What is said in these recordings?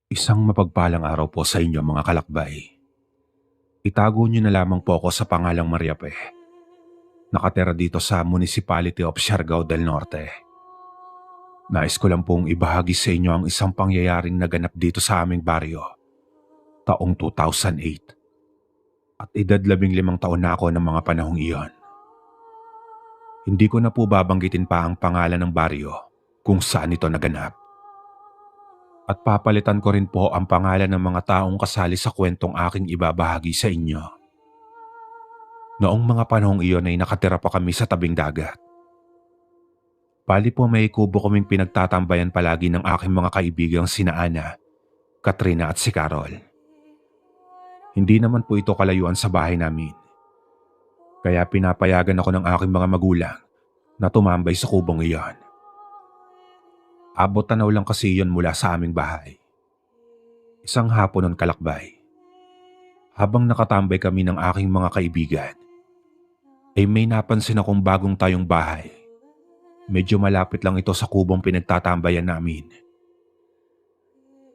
Isang mapagpalang araw po sa inyo mga kalakbay. Itago niyo na lamang po ako sa pangalang Mariape. Nakatira dito sa Municipality of Siargao del Norte. Nais ko lang pong ibahagi sa inyo ang isang pangyayaring naganap dito sa aming baryo taong 2008. At edad 15 taon na ako ng mga panahong iyon. Hindi ko na po babanggitin pa ang pangalan ng baryo kung saan ito naganap. At papalitan ko rin po ang pangalan ng mga taong kasali sa kwentong aking ibabahagi sa inyo. Noong mga panahong iyon ay nakatira pa kami sa tabing dagat. Bali po may kubo kaming pinagtatambayan palagi ng aking mga kaibigang sina Ana, Katrina at si Carol. Hindi naman po ito kalayuan sa bahay namin. Kaya pinapayagan ako ng aking mga magulang na tumambay sa kubong iyon. Abot tanaw lang kasi iyon mula sa aming bahay. Isang hapon ng kalakbay. Habang nakatambay kami ng aking mga kaibigan, ay may napansin akong bagong tayong bahay. Medyo malapit lang ito sa kubong pinagtatambayan namin.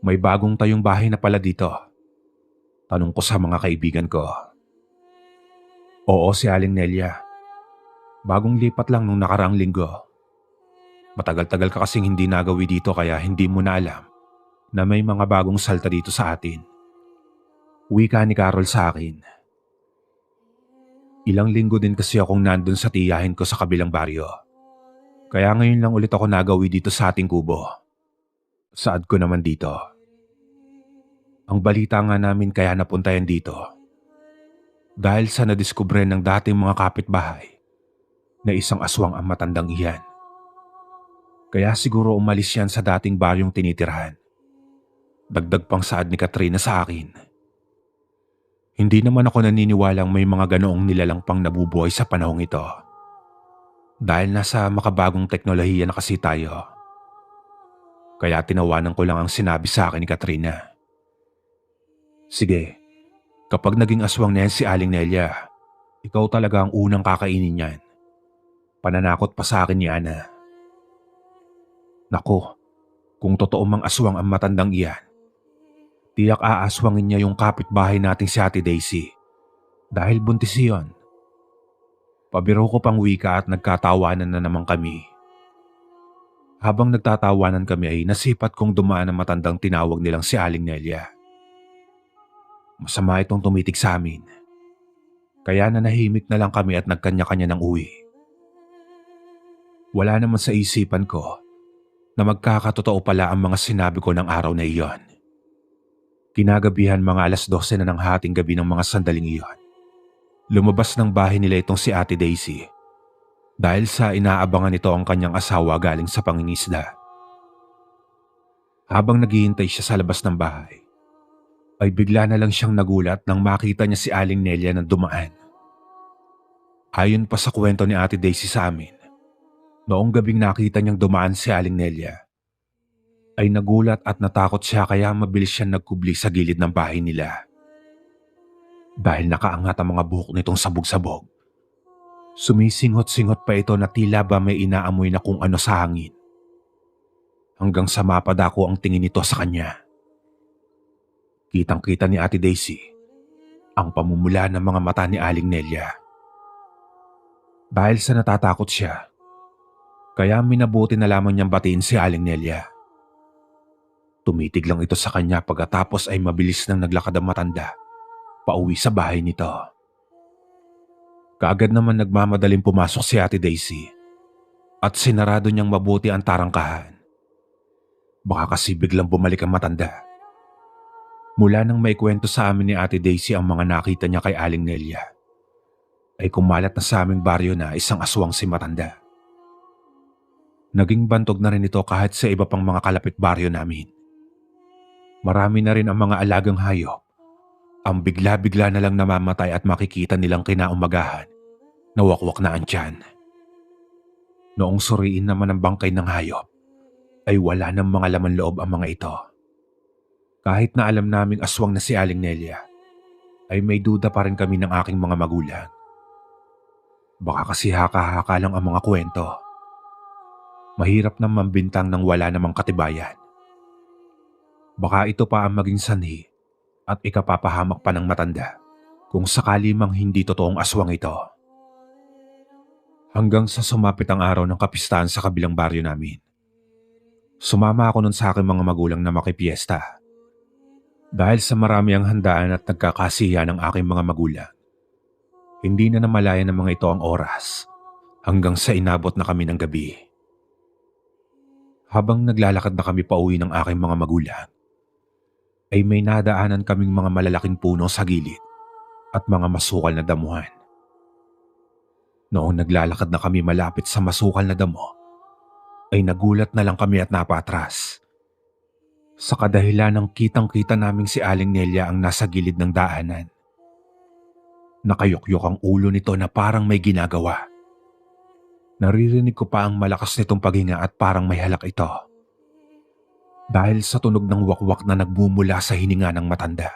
May bagong tayong bahay na pala dito. Tanong ko sa mga kaibigan ko. Oo, si Aling Nelia. Bagong lipat lang nung nakaraang linggo. Matagal-tagal ka kasing hindi nagawi dito kaya hindi mo na alam na may mga bagong salta dito sa atin. Wika ni Carol sa akin. Ilang linggo din kasi akong nandun sa tiyahin ko sa kabilang baryo. Kaya ngayon lang ulit ako nagawi dito sa ating kubo. Saad ko naman dito. Ang balita nga namin kaya napunta yan dito. Dahil sa nadiskubre ng dating mga kapitbahay na isang aswang ang matandang iyan. Kaya siguro umalis yan sa dating baryong tinitirahan. Dagdag pang saad ni Katrina sa akin. Hindi naman ako naniniwalang may mga ganoong nilalang pang nabubuhay sa panahong ito. Dahil nasa makabagong teknolohiya na kasi tayo. Kaya tinawanan ko lang ang sinabi sa akin ni Katrina. Sige, kapag naging aswang na yan si Aling Nelia, ikaw talaga ang unang kakainin niyan. Pananakot pa sa akin ni Ana. Naku, kung totoo mang aswang ang matandang iyan, tiyak aaswangin niya yung kapitbahay nating si Ate Daisy. Dahil buntis iyon. Pabiro ko pang wika at nagkatawanan na naman kami. Habang nagtatawanan kami ay nasipat kong dumaan ang matandang tinawag nilang si Aling Nelia. Masama itong tumitig sa amin. Kaya nanahimik na lang kami at nagkanya-kanya ng uwi. Wala naman sa isipan ko na magkakatotoo pala ang mga sinabi ko ng araw na iyon. Kinagabihan mga 12:00 na ng hating gabi ng mga sandaling iyon. Lumabas ng bahay nila itong si Ate Daisy dahil sa inaabangan nito ang kanyang asawa galing sa pangingisda. Habang naghihintay siya sa labas ng bahay, ay bigla na lang siyang nagulat nang makita niya si Aling Nelia na dumaan. Ayon pa sa kwento ni Ate Daisy sa amin, noong gabing nakita niyang dumaan si Aling Nelia, ay nagulat at natakot siya kaya mabilis siyang nagkubli sa gilid ng bahay nila. Dahil nakaangat ang mga buhok nitong sabog-sabog, sumisinghot-singhot pa ito na tila ba may inaamoy na kung ano sa hangin. Hanggang sa mapadako ang tingin nito sa kanya. Kitang-kita ni Ate Daisy ang pamumula ng mga mata ni Aling Nelia. Dahil sa natatakot siya, kaya minabuti na lamang niyang batiin si Aling Nelia. Tumitig lang ito sa kanya pagkatapos ay mabilis nang naglakad ang matanda pauwi sa bahay nito. Kaagad naman nagmamadaling pumasok si Ate Daisy at sinarado niyang mabuti ang tarangkahan. Baka kasi biglang bumalik ang matanda. Mula nang may kwento sa amin ni Ate Daisy ang mga nakita niya kay Aling Nelia, ay kumalat na sa aming baryo na isang aswang si matanda. Naging bantog na rin ito kahit sa iba pang mga kalapit baryo namin. Marami na rin ang mga alagang hayop ang bigla-bigla na lang namamatay at makikita nilang kinaumagahan na wakwak na ang tiyan. Noong suriin naman ang bangkay ng hayop, ay wala ng mga laman loob ang mga ito. Kahit na alam naming aswang na si Aling Nelia, ay may duda pa rin kami ng aking mga magulang. Baka kasi haka-haka lang ang mga kwento. Mahirap nang mambintang nang wala namang katibayan. Baka ito pa ang maging sanhi at ikapapahamak pa ng matanda kung sakali mang hindi totoong aswang ito. Hanggang sa sumapit ang araw ng kapistahan sa kabilang baryo namin. Sumama ako nun sa aking mga magulang na makipiesta. Dahil sa marami ang handaan at nagkakasiya ng aking mga magulang, hindi na namalayan ng mga ito ang oras hanggang sa inabot na kami ng gabi. Habang naglalakad na kami pauwi ng aking mga magulang, ay may nadaanan kaming mga malalaking puno sa gilid at mga masukal na damuhan. Noong naglalakad na kami malapit sa masukal na damo, ay nagulat na lang kami at napatras. Sa kadahilan ng kitang-kita naming si Aling Nelia ang nasa gilid ng daanan. Nakayukyok ang ulo nito na parang may ginagawa. Naririnig ko pa ang malakas nitong paghinga at parang may halak ito. Dahil sa tunog ng wakwak na nagmumula sa hininga ng matanda.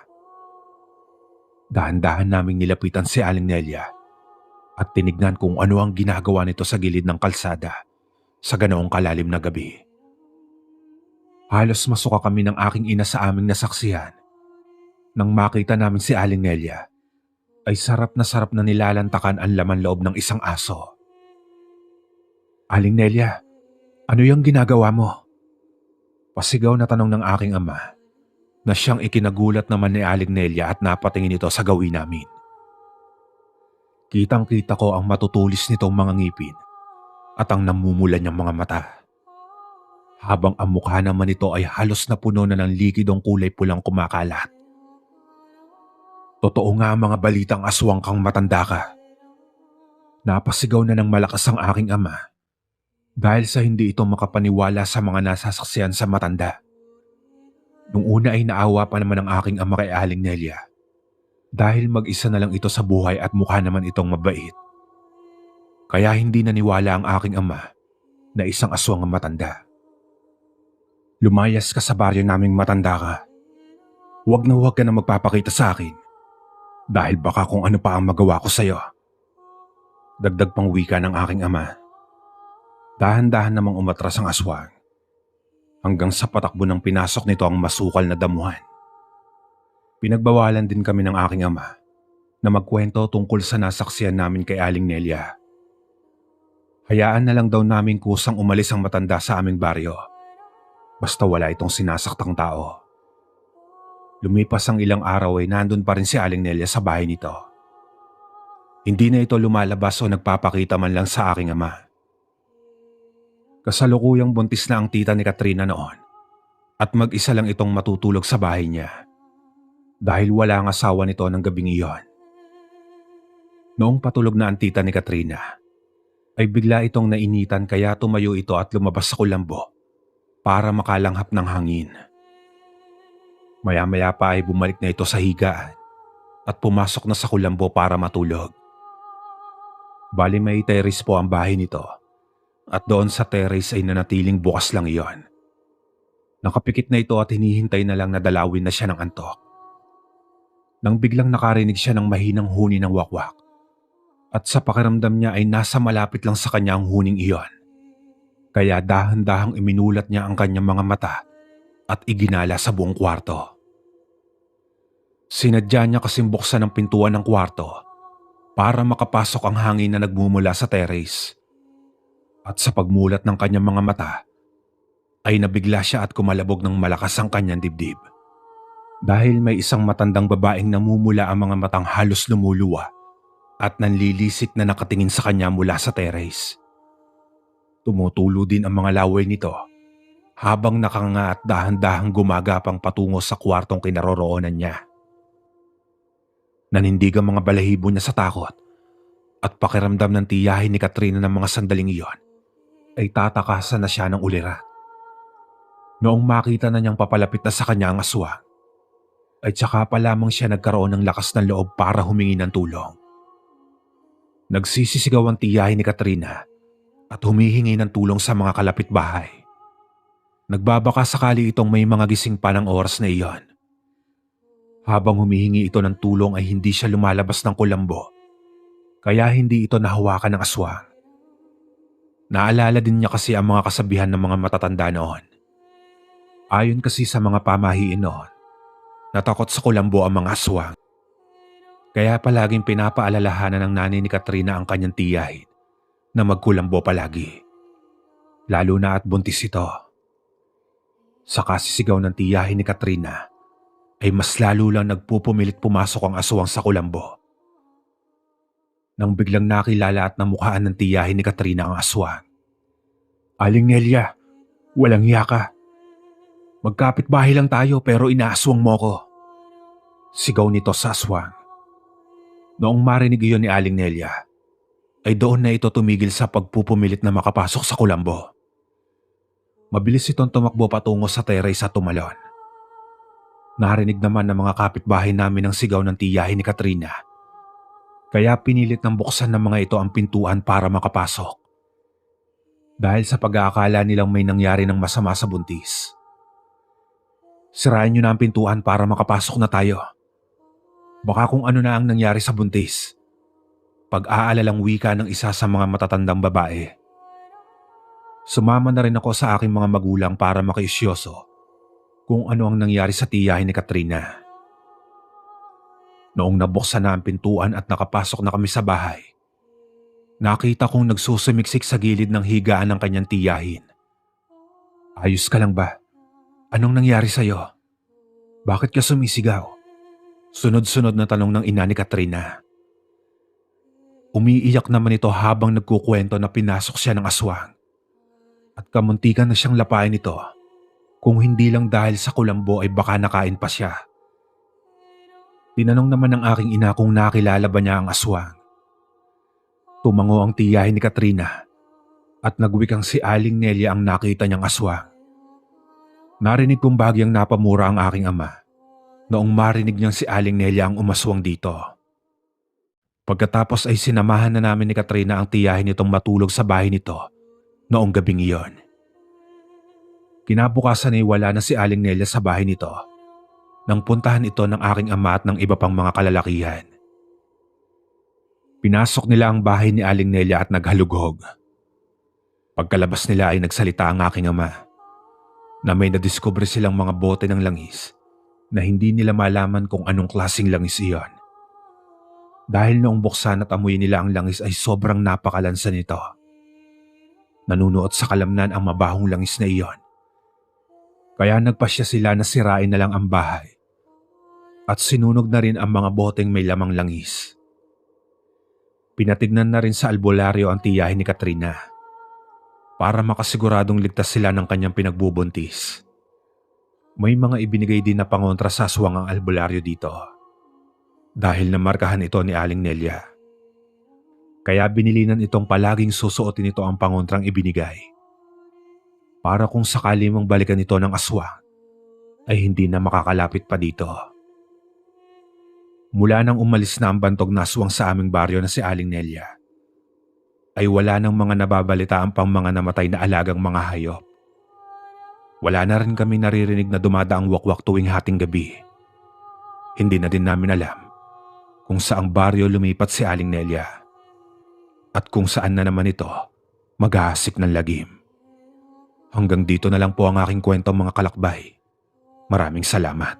Dahan-dahan naming nilapitan si Aling Nelia at tinignan kung ano ang ginagawa nito sa gilid ng kalsada sa ganoong kalalim na gabi. Halos masuka kami ng aking ina sa aming nasaksihan. Nang makita namin si Aling Nelia, ay sarap na nilalantakan ang laman loob ng isang aso. "Aling Nelia, ano yung ginagawa mo?" Pasigaw na tanong ng aking ama na siyang ikinagulat naman ni Aling Nelia at napatingin ito sa gawin namin. Kitang-kita ko ang matutulis nitong mga ngipin at ang namumula niyang mga mata. Habang ang mukha naman nito ay halos na puno na ng likidong kulay pulang kumakalat. "Totoo nga ang mga balitang aswang kang matanda ka." Napasigaw na ng malakas ang aking ama dahil sa hindi ito makapaniwala sa mga nasasaksihan sa matanda. Nung una ay naawa pa naman ang aking ama kay Aling Nelia dahil mag-isa na lang ito sa buhay at mukha naman itong mabait. Kaya hindi naniwala ang aking ama na isang aswang ang matanda. "Lumayas ka sa baryo naming matanda ka. Huwag ka na magpapakita sa akin dahil baka kung ano pa ang magawa ko sa'yo." Dagdag pang wika ng aking ama. Dahan-dahan namang umatras ang aswang hanggang sa patakbo ng pinasok nito ang masukal na damuhan. Pinagbawalan din kami ng aking ama na magkwento tungkol sa nasaksihan namin kay Aling Nelia. Hayaan na lang daw namin kusang umalis ang matanda sa aming baryo. Basta wala itong sinasaktang tao. Lumipas ang ilang araw ay nandun pa rin si Aling Nelia sa bahay nito. Hindi na ito lumalabas o nagpapakita man lang sa aking ama. Kasalukuyang buntis na ang tita ni Katrina noon at mag-isa lang itong matutulog sa bahay niya dahil wala ang asawa nito ng gabing iyon. Noong patulog na ang tita ni Katrina, ay bigla itong nainitan kaya tumayo ito at lumabas sa kulambo para makalanghap ng hangin. Maya-maya pa ay bumalik na ito sa higaan at pumasok na sa kulambo para matulog. Bali may terrace po ang bahay nito at doon sa terrace ay nanatiling bukas lang iyon. Nakapikit na ito at hinihintay na lang na dalawin na siya ng antok. Nang biglang nakarinig siya ng mahinang huni ng wakwak at sa pakiramdam niya ay nasa malapit lang sa kanya ang huning iyon. Kaya dahan-dahang iminulat niya ang kanyang mga mata at iginala sa buong kwarto. Sinadya niya kasing buksan ang pintuan ng kwarto para makapasok ang hangin na nagmumula sa terrace. At sa pagmulat ng kanyang mga mata, ay nabigla siya at kumalabog ng malakas ang kanyang dibdib. Dahil may isang matandang babaeng namumula ang mga matang halos lumuluwa at nanlilisik na nakatingin sa kanya mula sa terrace. Tumutulo din ang mga laway nito habang nakanga at dahan-dahang gumagapang patungo sa kwartong kinaroroonan niya. Nanindig ang mga balahibo niya sa takot at pakiramdam ng tiyahin ni Katrina ng mga sandaling iyon ay tatakasan na siya ng ulira. Noong makita na niyang papalapit na sa kanya ang aswang, ay tsaka pa lamang siya nagkaroon ng lakas ng loob para humingi ng tulong. Nagsisisigaw ang tiyahin ni Katrina at humihingi ng tulong sa mga kalapitbahay. Nagbabaka sakali itong may mga gising pa ng oras na iyon. Habang humihingi ito ng tulong ay hindi siya lumalabas ng kulambo, kaya hindi ito nahawakan ng aswang. Naalala din niya kasi ang mga kasabihan ng mga matatanda noon. Ayon kasi sa mga pamahiin noon, natakot sa kulambo ang mga aswang. Kaya palaging pinapaalalahanan ng nanay ni Katrina ang kanyang tiyahin na magkulambo palagi. Lalo na at buntis ito. Sa kasisigaw ng tiyahin ni Katrina ay mas lalo lang nagpupumilit pumasok ang aswang sa kulambo. Nang biglang nakilala at namukhaan ng tiyahin ni Katrina ang aswang. "Aling Nelia, walang hiya ka. Magkapit-bahay lang tayo pero inaaswang mo ko." Sigaw nito sa aswang. Noong marinig iyon ni Aling Nelia, ay doon na ito tumigil sa pagpupumilit na makapasok sa kulambo. Mabilis itong tumakbo patungo sa terrace at tumalon. Narinig naman ng mga kapitbahay namin ang sigaw ng tiyahin ni Katrina. Kaya pinilit ng buksan ng mga ito ang pintuan para makapasok. Dahil sa pag-aakala nilang may nangyari ng masama sa buntis. "Sirain niyo na ang pintuan para makapasok na tayo. Baka kung ano na ang nangyari sa buntis." Pag-aalalang wika ng isa sa mga matatandang babae. Sumama na rin ako sa aking mga magulang para makiisyoso kung ano ang nangyari sa tiyahin ni Katrina. Noong nabuksan na ang pintuan at nakapasok na kami sa bahay, nakita kong nagsusumiksik sa gilid ng higaan ng kanyang tiyahin. "Ayos ka lang ba? Anong nangyari sa'yo? Bakit ka sumisigaw?" Sunod-sunod na tanong ng ina ni Katrina. Umiiyak naman ito habang nagkukwento na pinasok siya ng aswang at kamuntikan na siyang lapain ito. Kung hindi lang dahil sa kulambo ay baka nakain pa siya. Tinanong naman ng aking ina kung nakilala ba niya ang aswang. Tumango ang tiyahin ni Katrina at nagwikang si Aling Nelia ang nakita niyang aswang. Narinig kong bahagyang napamura ang aking ama noong marinig niyang si Aling Nelia ang umaswang dito. Pagkatapos ay sinamahan na namin ni Katrina ang tiyahin nitong matulog sa bahay nito noong gabing iyon. Kinabukasan ay wala na si Aling Nelia sa bahay nito nang puntahan ito ng aking ama at ng iba pang mga kalalakihan. Pinasok nila ang bahay ni Aling Nelia at naghalughog. Pagkalabas nila ay nagsalita ang aking ama na may nadiskubre silang mga bote ng langis na hindi nila malaman kung anong klaseng langis iyon. Dahil noong buksan at amuyin nila ang langis ay sobrang napakalansa nito. Nanunuot sa kalamnan ang mabahong langis na iyon. Kaya nagpasya sila na sirain na lang ang bahay at sinunog na rin ang mga boteng may lamang langis. Pinatignan na rin sa albularyo ang tiyahin ni Katrina para makasiguradong ligtas sila ng kanyang pinagbubuntis. May mga ibinigay din na pangontra sa aswang ang albularyo dito dahil namarkahan ito ni Aling Nelia. Kaya binilinan itong palaging susuotin ito ang pangontrang ibinigay para kung sakali mong balikan ito ng aswang ay hindi na makakalapit pa dito. Mula nang umalis na ang bantog na aswang sa aming baryo na si Aling Nelia, ay wala nang mga nababalitaan pang mga namatay na alagang mga hayop. Wala na rin kami naririnig na dumadaang wakwak tuwing hating gabi. Hindi na din namin alam kung saang baryo lumipat si Aling Nelia at kung saan na naman ito maghahasik ng lagim. Hanggang dito na lang po ang aking kwento mga kalakbay. Maraming salamat.